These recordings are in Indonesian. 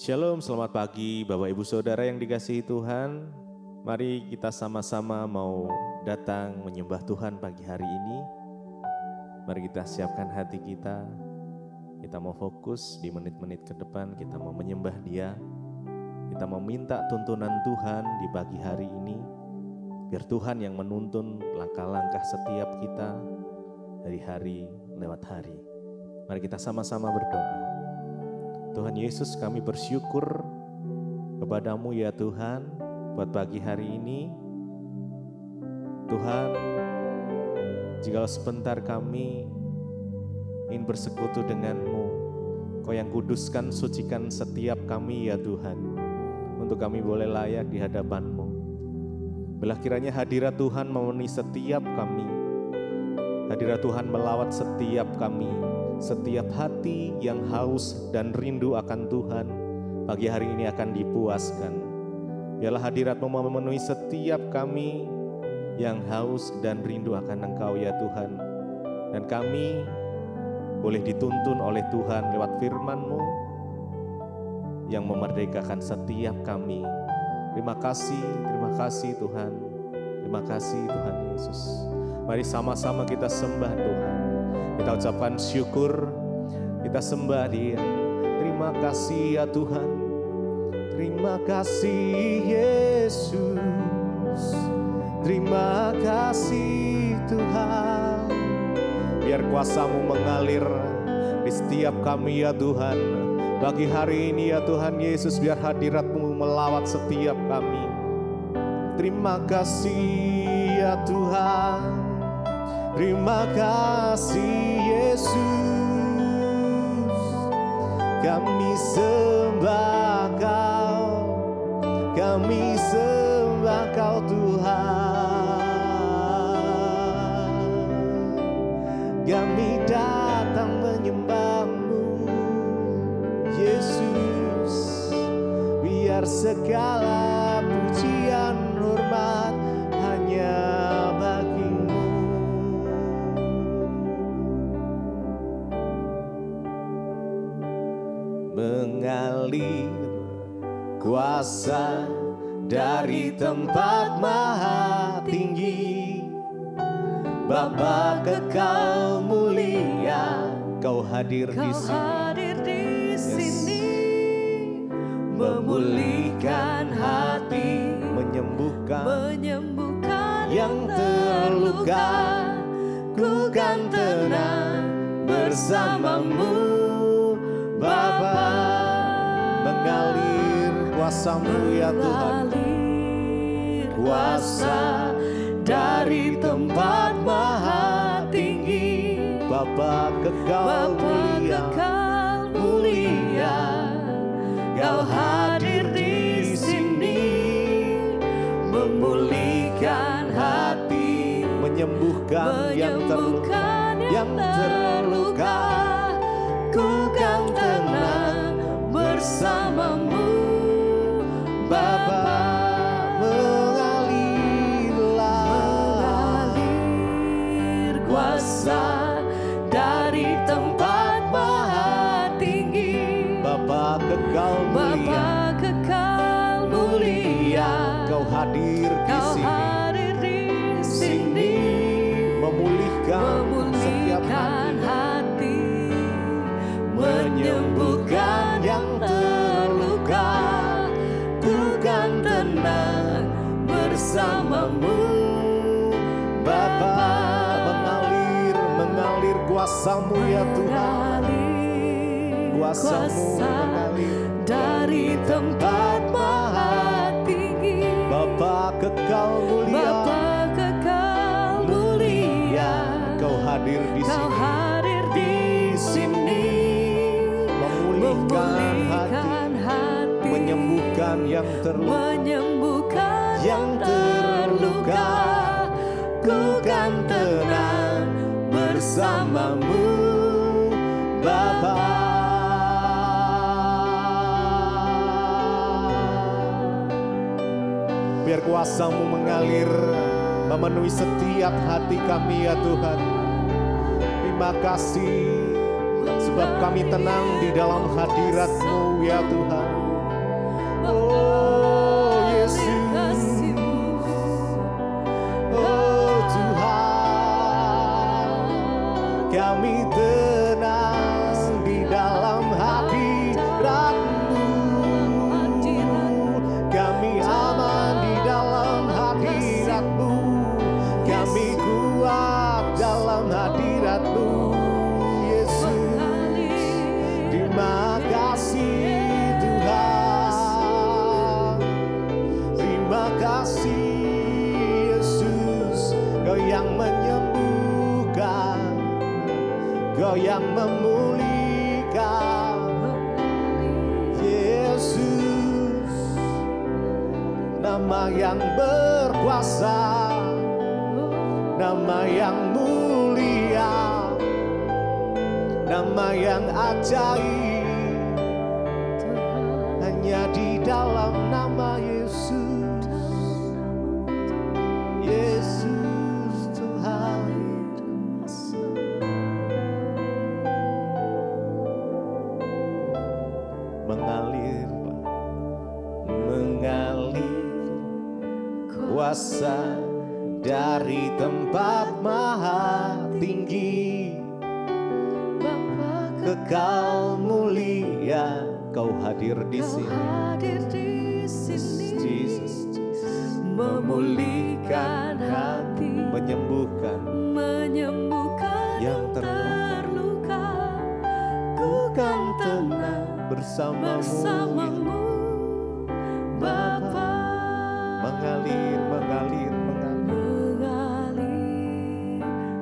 Shalom, selamat pagi Bapak Ibu Saudara yang dikasihi Tuhan. Mari kita sama-sama mau datang menyembah Tuhan pagi hari ini. Mari kita siapkan hati kita. Kita mau fokus di menit-menit ke depan, kita mau menyembah Dia. Kita mau minta tuntunan Tuhan di pagi hari ini. Biar Tuhan yang menuntun langkah-langkah setiap kita dari hari lewat hari. Mari kita sama-sama berdoa. Tuhan Yesus, kami bersyukur kepadamu ya Tuhan buat pagi hari ini. Tuhan, jikalau sebentar kami ingin bersekutu denganmu, Kau yang kuduskan, sucikan setiap kami ya Tuhan, untuk kami boleh layak di hadapan-Mu. Belah kiranya hadirat Tuhan memenuhi setiap kami, hadirat Tuhan melawat setiap kami. Setiap hati yang haus dan rindu akan Tuhan, pagi hari ini akan dipuaskan. Biarlah hadirat-Mu memenuhi setiap kami yang haus dan rindu akan Engkau ya Tuhan. Dan kami boleh dituntun oleh Tuhan lewat firman-Mu yang memerdekakan setiap kami. Terima kasih Tuhan. Terima kasih Tuhan Yesus. Mari sama-sama kita sembah Tuhan. Kita ucapkan syukur, kita sembah Dia. Terima kasih ya Tuhan. Terima kasih Yesus. Terima kasih Tuhan. Biar kuasa-Mu mengalir di setiap kami ya Tuhan. Bagi hari ini ya Tuhan Yesus, biar hadirat-Mu melawat setiap kami. Terima kasih ya Tuhan. Terima kasih Yesus, kami sembah Kau, kami sembah Kau Tuhan. Kami datang menyembah-Mu Yesus, biar segala pujian hormat hanya bagi-Mu. Mengalir kuasa dari tempat maha tinggi, Bapa kekal mulia, Kau hadir di sini, memulihkan hati, menyembuhkan yang terluka. Ku kan tenang bersama-Mu Bapa. Mengalir kuasa-Mu ya Tuhan, kuasa dari tempat maha tinggi, Bapa kekal mulia, Kau hadir di sini, memulihkan hati, menyembuhkan yang terluka. Ku kan tenang bersama-Mu Bapa. Mengalir kuasa dari tempat maha tinggi, Bapa kekal mulia, Kau hadir di sini, memulihkan setiap hati, menyembuhkan yang terluka. Ku kan tenang bersama-Mu Bapa. Mengalir kuasa-Mu ya Tuhan, kuasa-Mu mengalir dari tempat maha tinggi, Bapa kekal mulia, Kau hadir di sini, memulihkan hati, menyembuhkan yang terluka. Ku kan tenang bersama-Mu Bapa. Biar kuasa-Mu mengalir memenuhi setiap hati kami ya Tuhan. Terima kasih sebab kami tenang di dalam hadirat-Mu ya Tuhan. kasih Yesus, Kau yang menyembuhkan, Kau yang memulihkan. Yesus, nama yang berkuasa, nama yang mulia, nama yang ajaib, hanya di dalam nama Yesus. Yesus Tuhan. Mengalir, mengalir kuasa dari tempat maha tinggi, kekal mulia, Kau hadir di sini. Jesus, memulihkan hati, menyembuhkan yang terluka. Ku kan tenang bersamamu, Bapa. Mengalir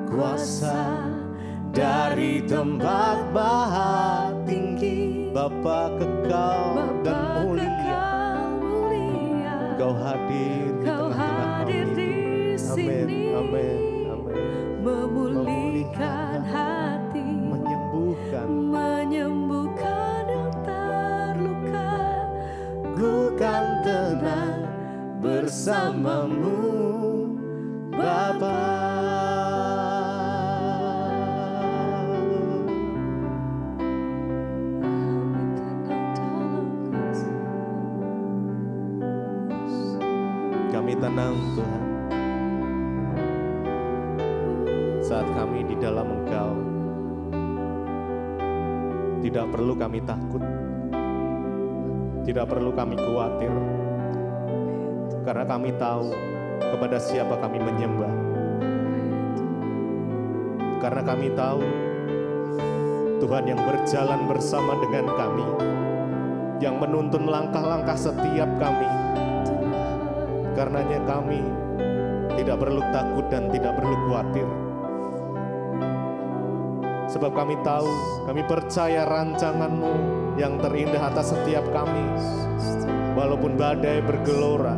kuasa dari tempat maha tinggi, Bapa kekal dan mulia. Kau hadir di tengah-tengah kami. Amin, amin, amin. Memulihkan hati, menyembuhkan yang terluka. Ku kan tenang bersamamu, Bapa. Kami tenang Tuhan saat kami di dalam Engkau. Tidak perlu kami takut, tidak perlu kami khawatir, karena kami tahu kepada siapa kami menyembah. Karena kami tahu Tuhan yang berjalan bersama dengan kami, yang menuntun langkah-langkah setiap kami. Karenanya kami tidak perlu takut dan tidak perlu khawatir. Sebab kami tahu, kami percaya rancangan-Mu yang terindah atas setiap kami. Walaupun badai bergelora,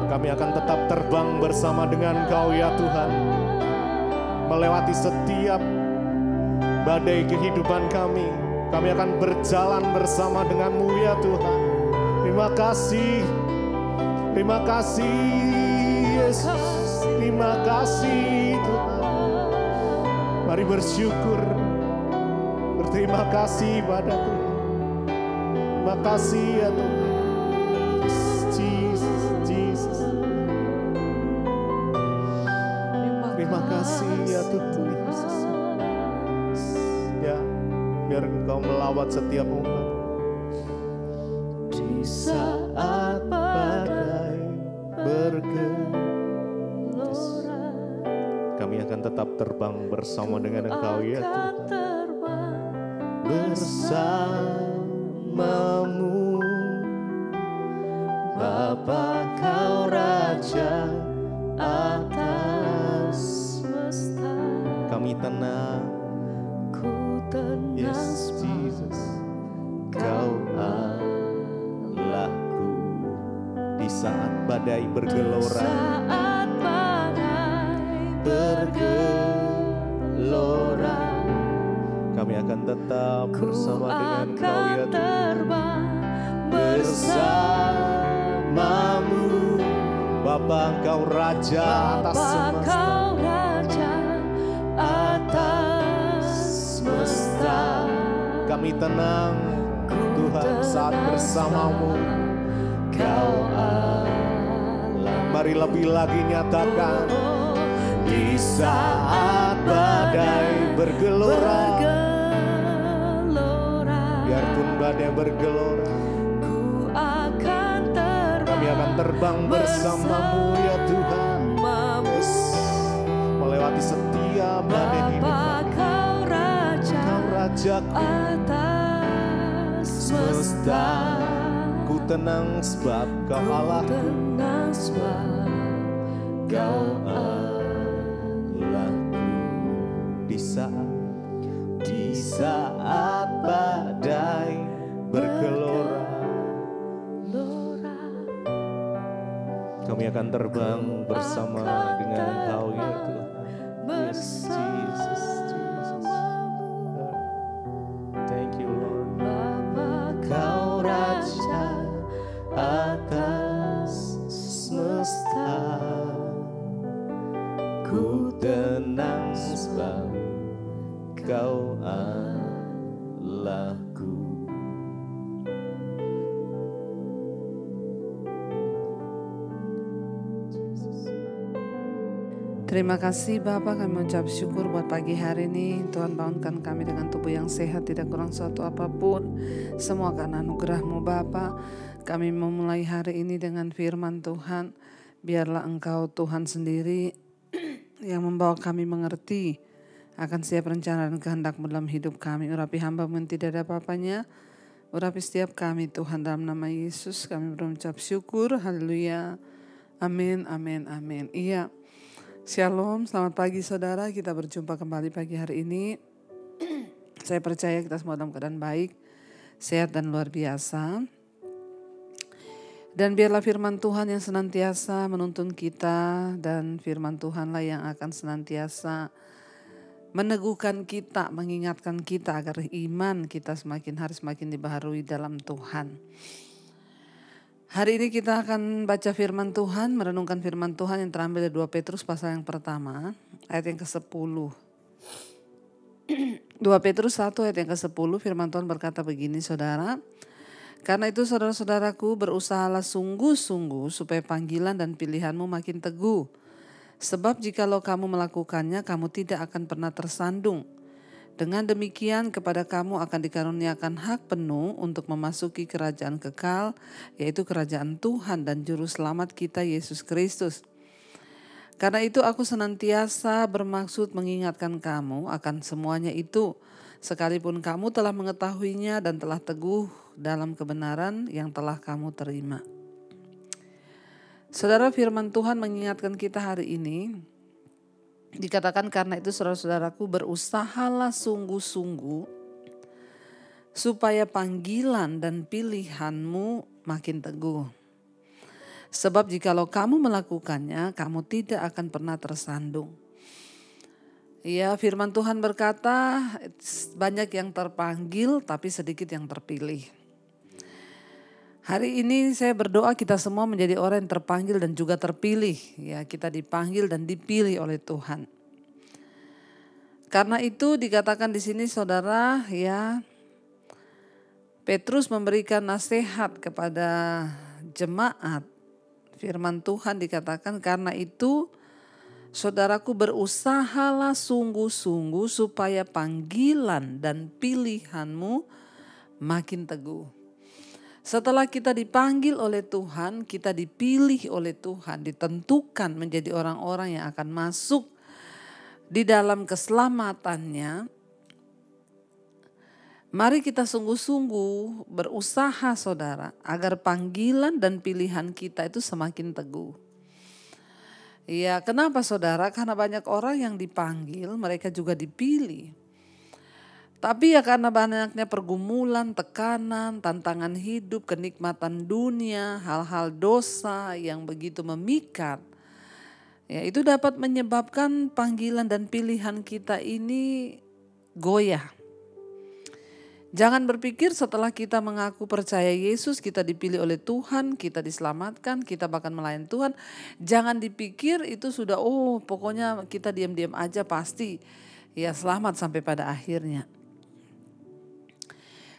kami akan tetap terbang bersama dengan Kau ya Tuhan. Melewati setiap badai kehidupan kami akan berjalan bersama dengan-Mu ya Tuhan. Terima kasih. Terima kasih Yesus, terima kasih Tuhan. Mari bersyukur, berterima kasih pada Tuhan. Terima kasih ya Tuhan. Jesus, Jesus. Terima kasih ya Tuhan Yesus. Ya, biar Engkau melawat setiap umat. Di saat badai bergelora, kami akan tetap terbang bersama dengan Engkau ya Tuhan. Bersamamu, Bapa Kau Raja atas semesta. Kami tenang, Ku tenang, yes Jesus, Kau Allahku. Di saat badai bergelora, saat badai bergelora, kami akan tetap bersama dengan Kau ya Tuhan. Bersamamu, Bapa Engkau Raja atas semesta. Kami tenang Tuhan saat bersamamu, Kau Allah. Mari lebih lagi nyatakan. Di saat badai bergelora, biarpun badai bergelora, kami akan terbang bersamamu ya Tuhan. Yes. Melewati setiap badai hidup, Kau Rajaku atas semesta. Ku tenang sebab Kau Allah, tenang sebab Kau Allahku. Di saat badai bergelora, kami akan terbang bersama dengan Kau ya Tuhan. Yes, Jesus, Jesus. Thank you Lord. Kau Raja atas semesta, ku tenang sebab Kau Allahku. Terima kasih Bapak, kami mengucap syukur buat pagi hari ini. Tuhan bangunkan kami dengan tubuh yang sehat, tidak kurang suatu apapun. Semua karena anugerah-Mu Bapak. Kami memulai hari ini dengan firman Tuhan. Biarlah Engkau Tuhan sendiri yang membawa kami mengerti akan setiap rencana dan kehendak-Mu dalam hidup kami. Urapi hamba-Mu yang tidak ada apa-apanya. Urapi setiap kami Tuhan, dalam nama Yesus kami berucap syukur. Haleluya. Amin, amin, amin. Iya. Shalom, selamat pagi saudara, kita berjumpa kembali pagi hari ini. Saya percaya kita semua dalam keadaan baik, sehat dan luar biasa. Dan biarlah firman Tuhan yang senantiasa menuntun kita, dan firman Tuhanlah yang akan senantiasa meneguhkan kita, mengingatkan kita agar iman kita semakin hari semakin dibaharui dalam Tuhan. Hari ini kita akan baca firman Tuhan, merenungkan firman Tuhan yang terambil dari 2 Petrus pasal yang pertama, ayat yang ke-10. 2 Petrus 1 ayat yang ke-10, firman Tuhan berkata begini saudara. Karena itu saudara-saudaraku, berusahalah sungguh-sungguh supaya panggilan dan pilihanmu makin teguh. Sebab jikalau kamu melakukannya, kamu tidak akan pernah tersandung. Dengan demikian kepada kamu akan dikaruniakan hak penuh untuk memasuki kerajaan kekal, yaitu kerajaan Tuhan dan Juru Selamat kita Yesus Kristus. Karena itu aku senantiasa bermaksud mengingatkan kamu akan semuanya itu, sekalipun kamu telah mengetahuinya dan telah teguh dalam kebenaran yang telah kamu terima. Saudara, firman Tuhan mengingatkan kita hari ini. Dikatakan karena itu saudara-saudaraku, berusahalah sungguh-sungguh supaya panggilan dan pilihanmu makin teguh. Sebab jikalau kamu melakukannya, kamu tidak akan pernah tersandung. Ya, firman Tuhan berkata banyak yang terpanggil tapi sedikit yang terpilih. Hari ini saya berdoa kita semua menjadi orang yang terpanggil dan juga terpilih. Ya, kita dipanggil dan dipilih oleh Tuhan. Karena itu dikatakan di sini saudara, ya, Petrus memberikan nasihat kepada jemaat. Firman Tuhan dikatakan karena itu saudaraku berusahalah sungguh-sungguh supaya panggilan dan pilihanmu makin teguh. Setelah kita dipanggil oleh Tuhan, kita dipilih oleh Tuhan, ditentukan menjadi orang-orang yang akan masuk di dalam keselamatannya. Mari kita sungguh-sungguh berusaha saudara, agar panggilan dan pilihan kita itu semakin teguh. Ya, kenapa saudara? Karena banyak orang yang dipanggil, mereka juga dipilih. Tapi ya karena banyaknya pergumulan, tekanan, tantangan hidup, kenikmatan dunia, hal-hal dosa yang begitu memikat. Ya, itu dapat menyebabkan panggilan dan pilihan kita ini goyah. Jangan berpikir setelah kita mengaku percaya Yesus, kita dipilih oleh Tuhan, kita diselamatkan, kita bahkan melayani Tuhan. Jangan dipikir itu sudah, pokoknya kita diam-diam aja pasti ya selamat sampai pada akhirnya.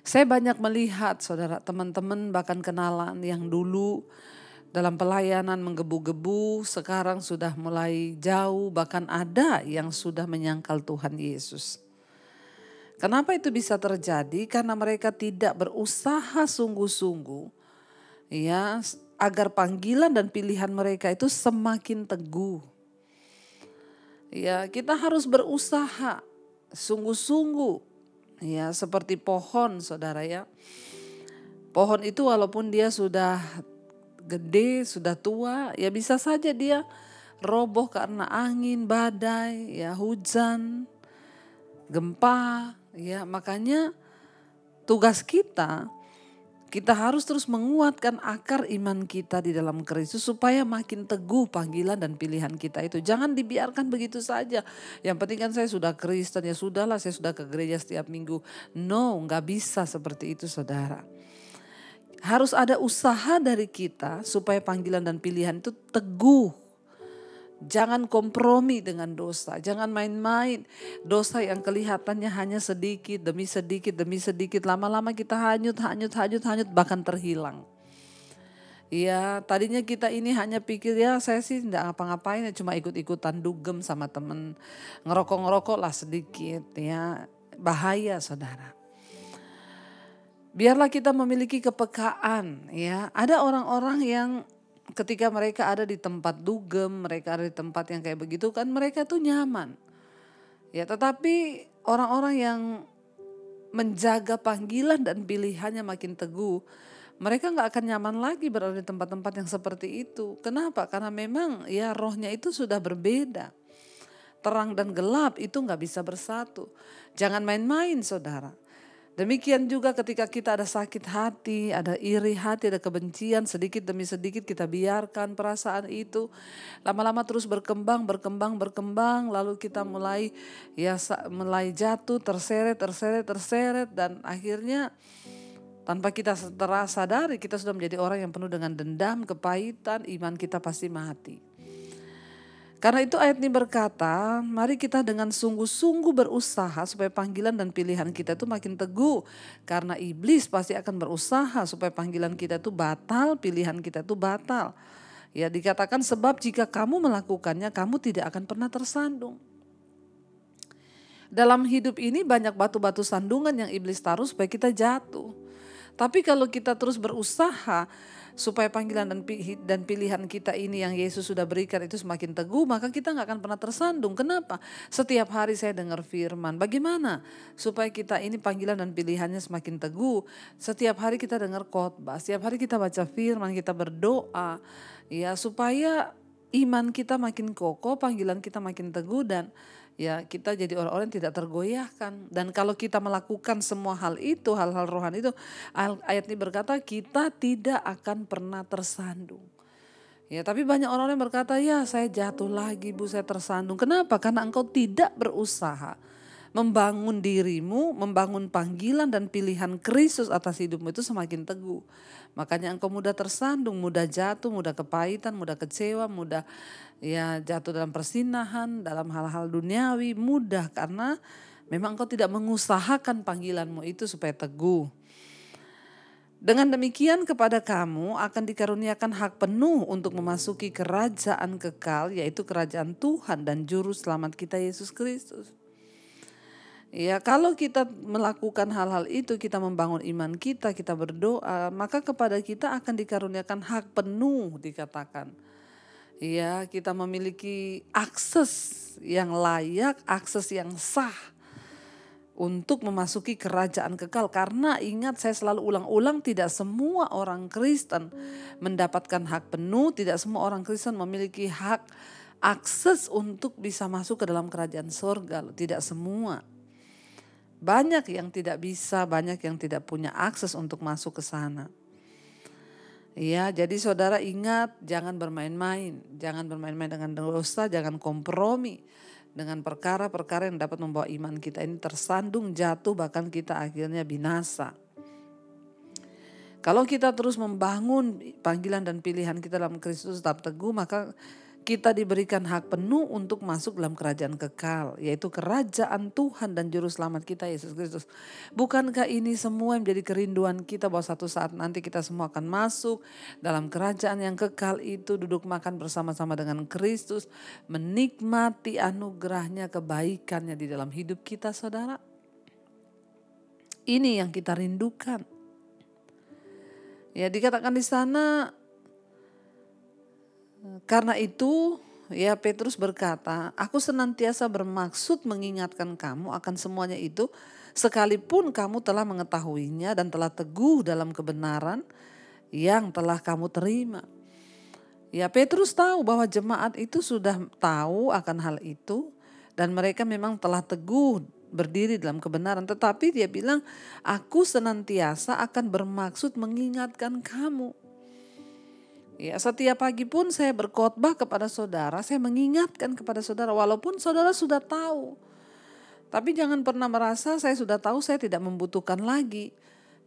Saya banyak melihat saudara, teman-teman bahkan kenalan yang dulu dalam pelayanan menggebu-gebu, sekarang sudah mulai jauh, bahkan ada yang sudah menyangkal Tuhan Yesus. Kenapa itu bisa terjadi? Karena mereka tidak berusaha sungguh-sungguh ya, agar panggilan dan pilihan mereka itu semakin teguh. Ya, kita harus berusaha sungguh-sungguh. Ya, seperti pohon saudara ya. Pohon itu walaupun dia sudah gede, sudah tua, ya bisa saja dia roboh karena angin, badai, ya hujan, gempa, ya makanya tugas kita harus terus menguatkan akar iman kita di dalam Kristus supaya makin teguh panggilan dan pilihan kita itu. Jangan dibiarkan begitu saja. Yang penting kan saya sudah Kristen, ya sudahlah saya sudah ke gereja setiap minggu. No, gak bisa seperti itu saudara. Harus ada usaha dari kita supaya panggilan dan pilihan itu teguh. Jangan kompromi dengan dosa, jangan main-main. Dosa yang kelihatannya hanya sedikit demi sedikit, lama-lama kita hanyut, bahkan terhilang. Ya tadinya kita ini hanya pikir ya saya sih tidak ngapa-ngapain, ya cuma ikut-ikutan dugem sama temen. Ngerokok lah sedikit, ya bahaya saudara. Biarlah kita memiliki kepekaan, ya ada orang-orang yang ketika mereka ada di tempat dugem, mereka ada di tempat yang kayak begitu kan mereka tuh nyaman. Ya tetapi orang-orang yang menjaga panggilan dan pilihannya makin teguh, mereka gak akan nyaman lagi berada di tempat-tempat yang seperti itu. Kenapa? Karena memang ya rohnya itu sudah berbeda. Terang dan gelap itu gak bisa bersatu. Jangan main-main saudara. Demikian juga ketika kita ada sakit hati, ada iri hati, ada kebencian, sedikit demi sedikit kita biarkan perasaan itu. Lama-lama terus berkembang, lalu kita mulai jatuh, terseret dan akhirnya tanpa kita sadari kita sudah menjadi orang yang penuh dengan dendam, kepahitan, iman kita pasti mati. Karena itu ayat ini berkata, mari kita dengan sungguh-sungguh berusaha supaya panggilan dan pilihan kita itu makin teguh. Karena iblis pasti akan berusaha supaya panggilan kita itu batal, pilihan kita itu batal. Ya dikatakan sebab jika kamu melakukannya, kamu tidak akan pernah tersandung. Dalam hidup ini banyak batu-batu sandungan yang iblis taruh supaya kita jatuh. Tapi kalau kita terus berusaha supaya panggilan dan pilihan kita ini yang Yesus sudah berikan itu semakin teguh, maka kita gak akan pernah tersandung. Kenapa? Setiap hari saya dengar firman. Bagaimana supaya kita ini panggilan dan pilihannya semakin teguh? Setiap hari kita dengar khotbah, setiap hari kita baca firman, kita berdoa, ya supaya iman kita makin kokoh, panggilan kita makin teguh dan ya kita jadi orang-orang yang tidak tergoyahkan. Dan kalau kita melakukan semua hal itu, hal-hal rohani itu, ayat ini berkata kita tidak akan pernah tersandung. Ya, tapi banyak orang yang berkata, ya saya jatuh lagi Bu, saya tersandung. Kenapa? Karena engkau tidak berusaha membangun dirimu, membangun panggilan dan pilihan Kristus atas hidupmu itu semakin teguh. Makanya engkau mudah tersandung, mudah jatuh, mudah kepahitan, mudah kecewa, mudah ya jatuh dalam persinahan, dalam hal-hal duniawi, mudah karena memang engkau tidak mengusahakan panggilanmu itu supaya teguh. Dengan demikian kepada kamu akan dikaruniakan hak penuh untuk memasuki kerajaan kekal, yaitu kerajaan Tuhan dan Juru Selamat kita Yesus Kristus. Ya kalau kita melakukan hal-hal itu, kita membangun iman kita, kita berdoa, maka kepada kita akan dikaruniakan hak penuh dikatakan. Ya kita memiliki akses yang layak, akses yang sah untuk memasuki kerajaan kekal. Karena ingat saya selalu ulang-ulang tidak semua orang Kristen mendapatkan hak penuh, tidak semua orang Kristen memiliki hak akses untuk bisa masuk ke dalam kerajaan surga, tidak semua. Banyak yang tidak bisa, banyak yang tidak punya akses untuk masuk ke sana. Ya, jadi saudara ingat jangan bermain-main dengan dosa, jangan kompromi dengan perkara-perkara yang dapat membawa iman kita ini tersandung, jatuh, bahkan kita akhirnya binasa. Kalau kita terus membangun panggilan dan pilihan kita dalam Kristus tetap teguh, maka kita diberikan hak penuh untuk masuk dalam kerajaan kekal, yaitu kerajaan Tuhan dan Juru Selamat kita Yesus Kristus. Bukankah ini semua yang menjadi kerinduan kita bahwa satu saat nanti kita semua akan masuk dalam kerajaan yang kekal itu, duduk makan bersama-sama dengan Kristus, menikmati anugerahnya, kebaikannya di dalam hidup kita saudara. Ini yang kita rindukan. Ya dikatakan di sana, karena itu ya Petrus berkata, aku senantiasa bermaksud mengingatkan kamu akan semuanya itu sekalipun kamu telah mengetahuinya dan telah teguh dalam kebenaran yang telah kamu terima. Ya, Petrus tahu bahwa jemaat itu sudah tahu akan hal itu dan mereka memang telah teguh berdiri dalam kebenaran. Tetapi dia bilang, aku senantiasa akan bermaksud mengingatkan kamu. Ya, setiap pagi pun saya berkhotbah kepada saudara, saya mengingatkan kepada saudara walaupun saudara sudah tahu. Tapi jangan pernah merasa saya sudah tahu, saya tidak membutuhkan lagi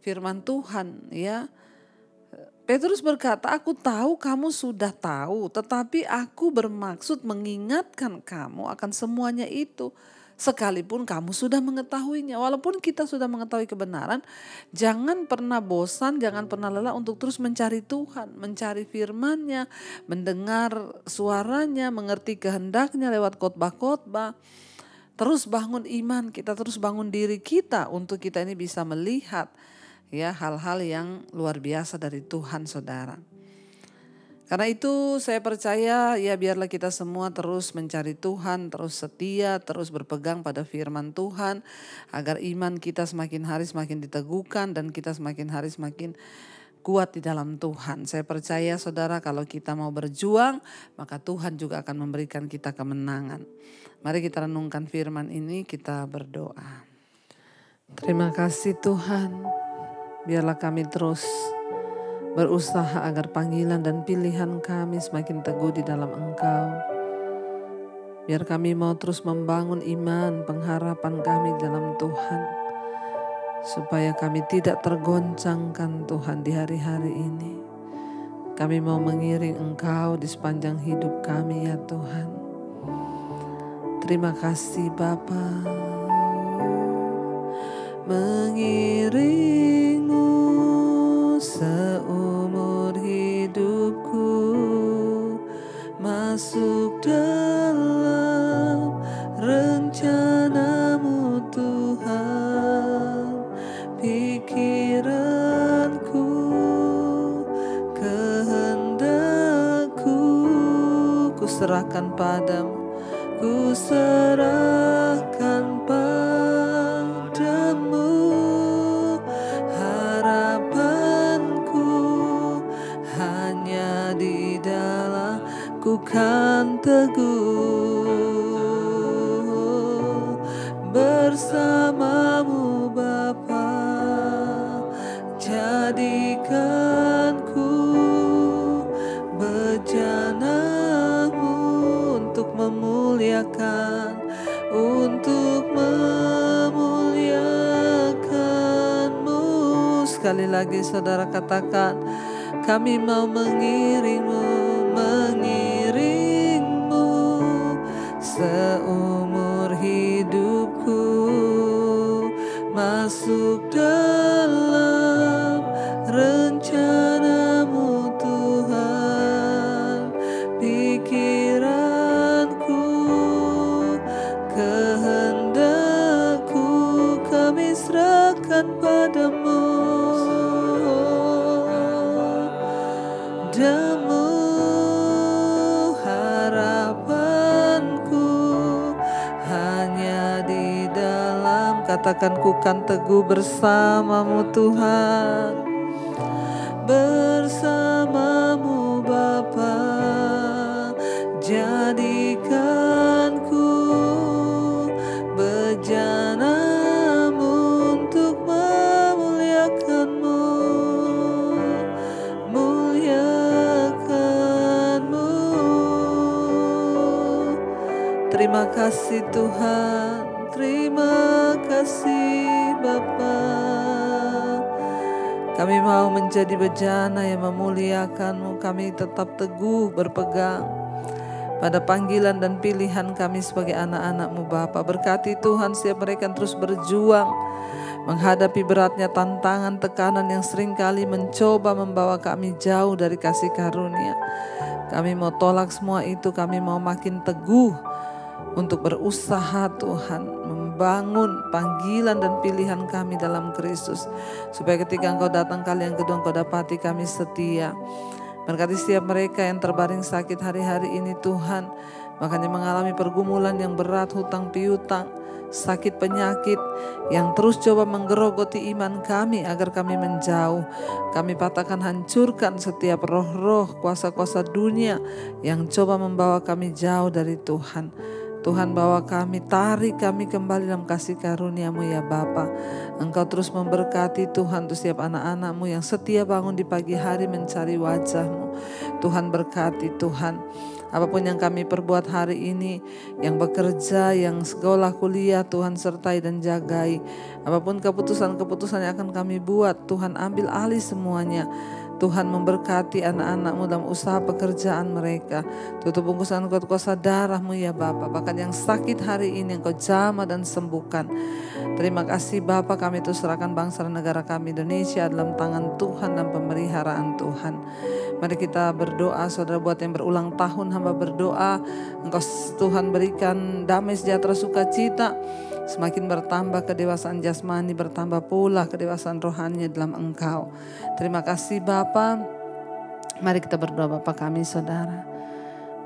firman Tuhan, ya. Petrus berkata, aku tahu kamu sudah tahu, tetapi aku bermaksud mengingatkan kamu akan semuanya itu. Sekalipun kamu sudah mengetahuinya. Walaupun kita sudah mengetahui kebenaran, jangan pernah bosan, jangan pernah lelah untuk terus mencari Tuhan. Mencari firman-Nya, mendengar suaranya, mengerti kehendaknya lewat khotbah-khotbah. Terus bangun iman kita, terus bangun diri kita untuk kita ini bisa melihat ya hal-hal yang luar biasa dari Tuhan, saudara. Karena itu saya percaya ya biarlah kita semua terus mencari Tuhan, terus setia, terus berpegang pada firman Tuhan. Agar iman kita semakin hari semakin diteguhkan dan kita semakin hari semakin kuat di dalam Tuhan. Saya percaya saudara kalau kita mau berjuang maka Tuhan juga akan memberikan kita kemenangan. Mari kita renungkan firman ini, kita berdoa. Terima kasih Tuhan, biarlah kami terus berusaha agar panggilan dan pilihan kami semakin teguh di dalam Engkau. Biar kami mau terus membangun iman, pengharapan kami dalam Tuhan. Supaya kami tidak tergoncangkan Tuhan di hari-hari ini. Kami mau mengiring Engkau di sepanjang hidup kami ya Tuhan. Terima kasih Bapa. Mengiringmu seumur hidupku, masuk dalam rencanamu Tuhan. Pikiranku, kehendakku, ku serahkan padamu, ku serahkan padamu. Harapanku hanya di dalam, ku kan teguh bersamamu Bapa. Jadikanku bejanamu untuk memuliakan, untuk memuliakanmu. Sekali lagi saudara katakan, kami mau mengiringmu, mengiringmu seumur hidupku, masuk dalam rencanamu Tuhan. Pikiranku, kehendakku, kami serahkan padamu. Damu harapanku hanya di dalam, katakan ku kan teguh bersamamu Tuhan. Bersamamu Bapa, jadikanku bejanamu untuk memuliakanmu, muliakanmu. Terima kasih Tuhan, terima kasih Bapa. Kami mau menjadi bejana yang memuliakan-Mu. Kami tetap teguh berpegang pada panggilan dan pilihan kami sebagai anak-anak-Mu Bapa. Berkati Tuhan setiap mereka yang terus berjuang menghadapi beratnya tantangan, tekanan yang seringkali mencoba membawa kami jauh dari kasih karunia. Kami mau tolak semua itu, kami mau makin teguh untuk berusaha Tuhan membangun panggilan dan pilihan kami dalam Kristus, supaya ketika Engkau datang kali yang kedua Engkau dapati kami setia. Berkati setiap mereka yang terbaring sakit hari-hari ini Tuhan, makanya mengalami pergumulan yang berat, hutang piutang. sakit penyakit yang terus coba menggerogoti iman kami agar kami menjauh. Kami patahkan, hancurkan setiap roh-roh kuasa-kuasa dunia yang coba membawa kami jauh dari Tuhan. Tuhan, bawa kami, tarik kami kembali dalam kasih karunia-Mu ya Bapa. Engkau terus memberkati Tuhan untuk setiap anak-anak-Mu yang setia bangun di pagi hari mencari wajah-Mu. Tuhan berkati Tuhan. Apapun yang kami perbuat hari ini, yang bekerja, yang sekolah, kuliah, Tuhan sertai dan jagai. Apapun keputusan-keputusan yang akan kami buat, Tuhan ambil alih semuanya. Tuhan memberkati anak-anak-Mu dalam usaha pekerjaan mereka. Tutup bungkusan kuasa darah-Mu ya Bapa. Bahkan yang sakit hari ini Engkau jamah dan sembuhkan. Terima kasih Bapa, kami terus serahkan bangsa dan negara kami Indonesia dalam tangan Tuhan dan pemeliharaan Tuhan. Mari kita berdoa, saudara, buat yang berulang tahun hamba berdoa. Engkau Tuhan berikan damai sejahtera sukacita. Semakin bertambah kedewasaan jasmani, bertambah pula kedewasaan rohani dalam Engkau. Terima kasih Bapa. Mari kita berdoa. Bapa kami saudara,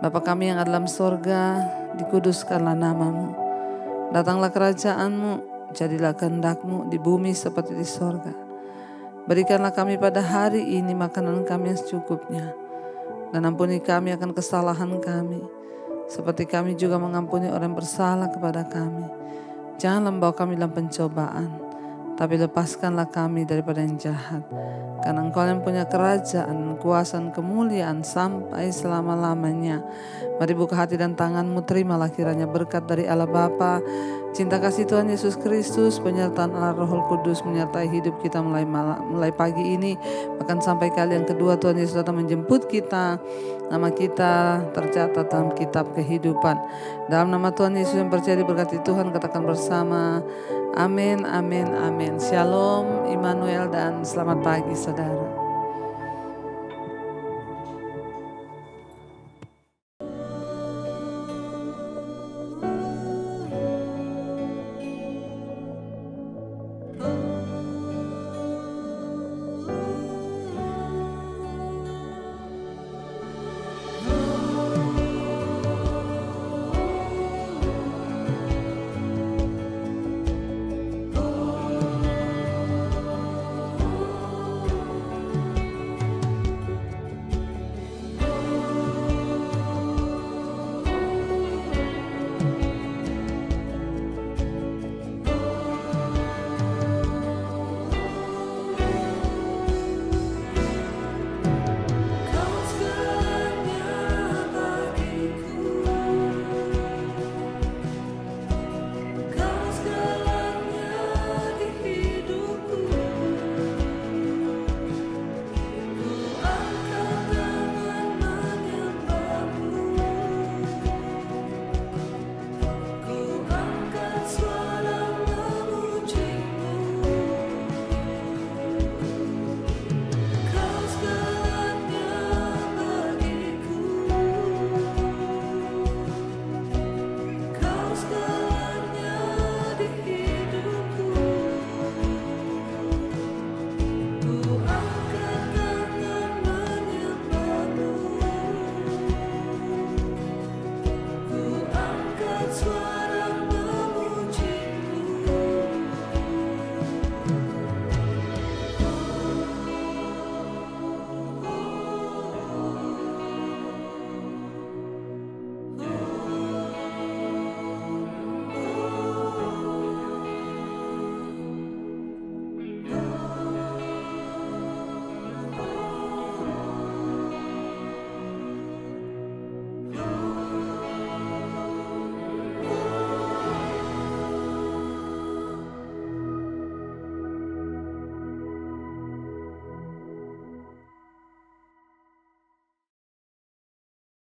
Bapa kami yang ada dalam sorga, dikuduskanlah nama-Mu. Datanglah kerajaan-Mu, jadilah kehendak-Mu di bumi seperti di sorga. Berikanlah kami pada hari ini makanan kami yang secukupnya. Dan ampuni kami akan kesalahan kami, seperti kami juga mengampuni orang yang bersalah kepada kami. Janganlah membawa kami dalam pencobaan, tapi lepaskanlah kami daripada yang jahat. Karena Engkau yang punya kerajaan, kuasa dan kemuliaan sampai selama-lamanya. Mari buka hati dan tangan-Mu, terimalah kiranya berkat dari Allah Bapa, cinta kasih Tuhan Yesus Kristus, penyertaan Allah Roh Kudus menyertai hidup kita mulai pagi ini, bahkan sampai kali yang kedua Tuhan Yesus datang menjemput kita. Nama kita tercatat dalam kitab kehidupan. Dalam nama Tuhan Yesus yang percaya diberkati Tuhan, katakan bersama, amin, amin, amin. Shalom, Immanuel, dan selamat pagi saudara.